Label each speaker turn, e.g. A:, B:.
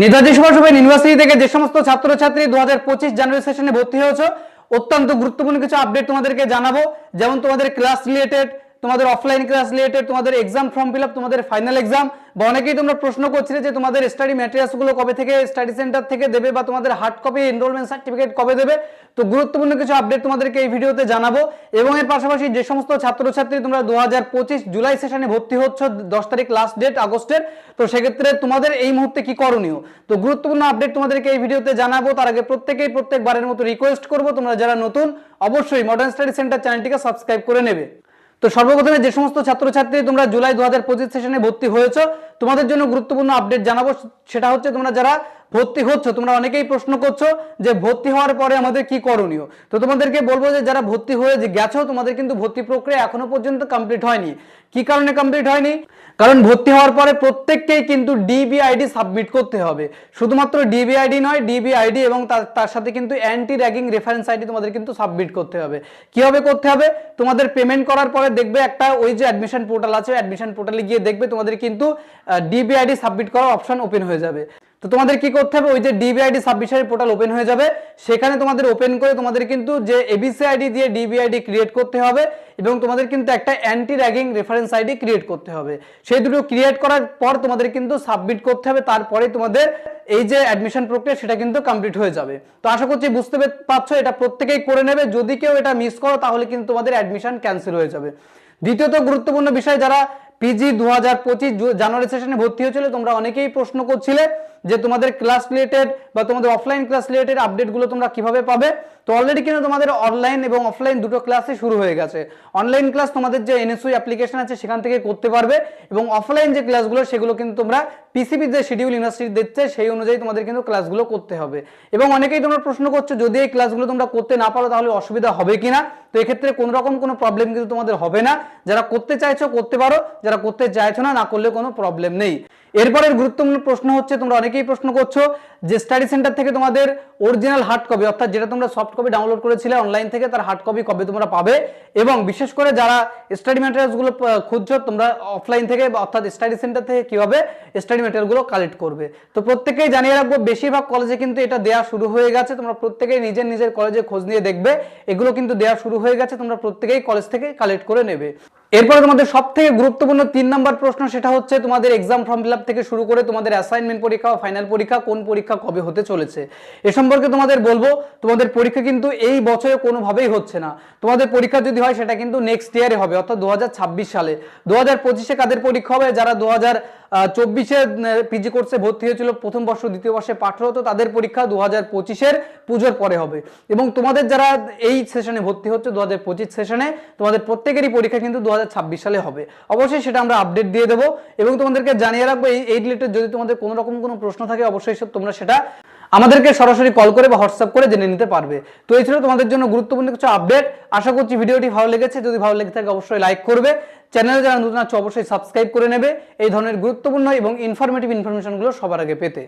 A: Netaji Subhash university থেকে যে সমস্ত ছাত্রছাত্রী 2025 জানুয়ারি সেশনে ভর্তি হয়েছে অত্যন্ত গুরুত্বপূর্ণ কিছু আপডেট তোমাদেরকে জানাবো। যেমন তোমাদের ক্লাস রিলেটেড, তোমাদের অফলাইন ক্লাস রিলেটেড, তোমাদের এক্সাম ফর্ম ফিল আপ, তোমাদের ফাইনাল এক্সাম, বা অনেকেই তোমরা প্রশ্ন করছিলে যে তোমাদের স্টাডি ম্যাটেরিয়ালস গুলো কবে থেকে স্টাডি সেন্টার থেকে দেবে বা তোমাদের হার্ড কপি এনরোলমেন্ট সার্টিফিকেট কবে দেবে। তো গুরুত্বপূর্ণ কিছু আপডেট তোমাদেরকে এই ভিডিওতে জানাবো। এবং এর পাশাপাশি যে সমস্ত ছাত্রছাত্রী তোমরা 2025 জুলাই সেশনে ভর্তি হচ্ছ, 10 তারিখ লাস্ট ডেট আগস্টের, তো সেক্ষেত্রে তোমাদের এই মুহূর্তে কি করণীয়, তো গুরুত্বপূর্ণ আপডেট তোমাদেরকে এই ভিডিওতে জানাবো। তার আগে প্রত্যেকবারের মতো রিকোয়েস্ট করবো, তোমরা যারা নতুন অবশ্যই মডার্ন স্টাডি সেন্টার চ্যানেলটিকে সাবস্ক্রাইব করে নেবে। তো সর্বপ্রথমে যে সমস্ত ছাত্রছাত্রী তোমরা জুলাই 2025 সেশনে ভর্তি হয়েছো, তোমাদের জন্য গুরুত্বপূর্ণ আপডেট জানাবো। সেটা হচ্ছে তোমরা যারা ভর্তি হচ্ছ, তোমরা অনেকেই প্রশ্ন করছো যে ভর্তি হওয়ার পরে আমাদের কি করণীয়। তো তোমাদেরকে বলবো যে যারা ভর্তি হয়ে যে গেছো, তোমাদের কিন্তু ভর্তি প্রক্রিয়া এখনো পর্যন্ত কমপ্লিট হয়নি। কি কারণে কমপ্লিট হয়নি? কারণ ভর্তি হওয়ার পরে প্রত্যেককেই কিন্তু ডিবিআইডি সাবমিট করতে হবে। শুধুমাত্র ডিবিআইডি নয়, ডিবিআইডি এবং তার সাথে কিন্তু অ্যান্টি র্যাগিং রেফারেন্স আইডি তোমাদের কিন্তু সাবমিট করতে হবে। কিভাবে করতে হবে? তোমাদের পেমেন্ট করার পরে দেখবে একটা ওই যে অ্যাডমিশন পোর্টাল আছে, অ্যাডমিশন পোর্টালে গিয়ে দেখবে তোমাদের কিন্তু ডিবিআইডি সাবমিট করার অপশন ওপেন হয়ে যাবে। তো তোমাদের কি করতে হবে? ওই যে ডিবিআইডি সাবমিশনের পোর্টাল ওপেন হয়ে যাবে, সেখানে তোমাদের ওপেন করে তোমাদের কিন্তু যে এবিসি আইডি দিয়ে ডিবিআইডি ক্রিয়েট করতে হবে এবং তোমাদের কিন্তু একটা anti ragging reference ID create করতে হবে। সেই দুটো ক্রিয়েট করার পর তোমাদের কিন্তু সাবমিট করতে হবে, তারপরে তোমাদের এই যে অ্যাডমিশন প্রক্রিয়া সেটা কিন্তু কমপ্লিট হয়ে যাবে। তো আশা করছি বুঝতে পারছো, এটা প্রত্যেকেই করে নেবে। যদি কেউ এটা মিস করো তাহলে কিন্তু তোমাদের অ্যাডমিশন ক্যান্সেল হয়ে যাবে। দ্বিতীয়ত গুরুত্বপূর্ণ বিষয়, যারা পিজি 2025 জানুয়ারি সেশনে ভর্তি হয়েছিল, তোমরা অনেকেই প্রশ্ন করছিলে যে তোমাদের ক্লাস রিলেটেড বা তোমাদের অফলাইন ক্লাস রিলেটেড আপডেটগুলো তোমরা কিভাবে পাবে। তো অলরেডি কিন্তু তোমাদের অনলাইন এবং অফলাইন দুটো ক্লাসই শুরু হয়ে গেছে। অনলাইন ক্লাস তোমাদের যে এনএসইউ অ্যাপ্লিকেশন আছে সেখান থেকে করতে পারবে, এবং অফলাইন যে ক্লাসগুলো সেগুলো কিন্তু তোমরা পিসিবি যে শিডিউল ইউনিভার্সিটি দিচ্ছে সেই অনুযায়ী তোমাদের কিন্তু ক্লাসগুলো করতে হবে। এবং অনেকেই তোমরা প্রশ্ন করছো যদি এই ক্লাসগুলো তোমরা করতে না পারো তাহলে অসুবিধা হবে কিনা। তো এক্ষেত্রে কোনো রকম কোনো প্রবলেম কিন্তু তোমাদের হবে না। যারা করতে চাইছো করতে পারো, যারা করতে চাইছো না, না করলে কোনো প্রবলেম নেই। এরপরের গুরুত্বপূর্ণ প্রশ্ন হচ্ছে, তোমরা অনেকেই প্রশ্ন করছো যে স্টাডি সেন্টার থেকে তোমাদের অরিজিনাল হার্ড কপি, অর্থাৎ যেটা তোমরা সফট কপি ডাউনলোড করেছিলে অনলাইন থেকে, তার হার্ড কপি কবে তোমরা পাবে। এবং বিশেষ করে যারা স্টাডি ম্যাটেরিয়ালসগুলো খুঁজছো তোমরা অফলাইন থেকে, অর্থাৎ স্টাডি সেন্টার থেকে কিভাবে স্টাডি ম্যাটেরিয়ালগুলো কালেক্ট করবে। তো প্রত্যেকেই জানিয়ে রাখবো, বেশিরভাগ কলেজে কিন্তু এটা দেওয়া শুরু হয়ে গেছে। তোমরা প্রত্যেকেই নিজের কলেজে খোঁজ নিয়ে দেখবে, এগুলো কিন্তু দেওয়া শুরু হয়ে গেছে। তোমরা প্রত্যেকেই কলেজ থেকে কালেক্ট করে নেবে। এরপরে তোমাদের সব থেকে গুরুত্বপূর্ণ 3 নম্বর প্রশ্ন, সেটা হচ্ছে তোমাদের এক্সাম ফর্ম ফিল আপ থেকে শুরু করে তোমাদের অ্যাসাইনমেন্ট পরীক্ষা ও ফাইনাল পরীক্ষা, কোন পরীক্ষা কবে হতে চলেছে। এ সম্পর্কে তোমাদের বলবো, তোমাদের পরীক্ষা কিন্তু এই বছরে কোনোভাবেই হচ্ছে না। তোমাদের পরীক্ষা যদি হয় সেটা কিন্তু নেক্সট ইয়ারে হবে, অর্থাৎ 2026 সালে। 2025-এ কাদের পরীক্ষা হবে? যারা 2024-এ পিজি কোর্সে ভর্তি হয়েছিল প্রথম বর্ষ দ্বিতীয় বর্ষে পাঠরত, তাদের পরীক্ষা 2025-এর পুজোর পরে হবে। এবং তোমাদের যারা এই সেশনে ভর্তি হচ্ছে 2025 সেশনে, তোমাদের প্রত্যেকেরই পরীক্ষা কিন্তু 2026 সালে হবে। অবশ্যই সেটা আমরা আপডেট দিয়ে দেবো এবং তোমাদেরকে জানিয়ে রাখবো। এই রিলেটেড যদি তোমাদের কোনো রকম কোনো প্রশ্ন থাকে অবশ্যই তোমরা সেটা আমাদেরকে সরাসরি কল করে বা হোয়াটসঅ্যাপ করে জেনে নিতে পারবে। তো এই ছিল তোমাদের জন্য গুরুত্বপূর্ণ কিছু আপডেট। আশা করছি ভিডিওটি ভালো লেগেছে। যদি ভালো লেগে থাকে অবশ্যই লাইক করবে, চ্যানেলে যারা নতুন আছো অবশ্যই সাবস্ক্রাইব করে নেবে এই ধরনের গুরুত্বপূর্ণ এবং ইনফরমেটিভ ইনফরমেশনগুলো সবার আগে পেতে।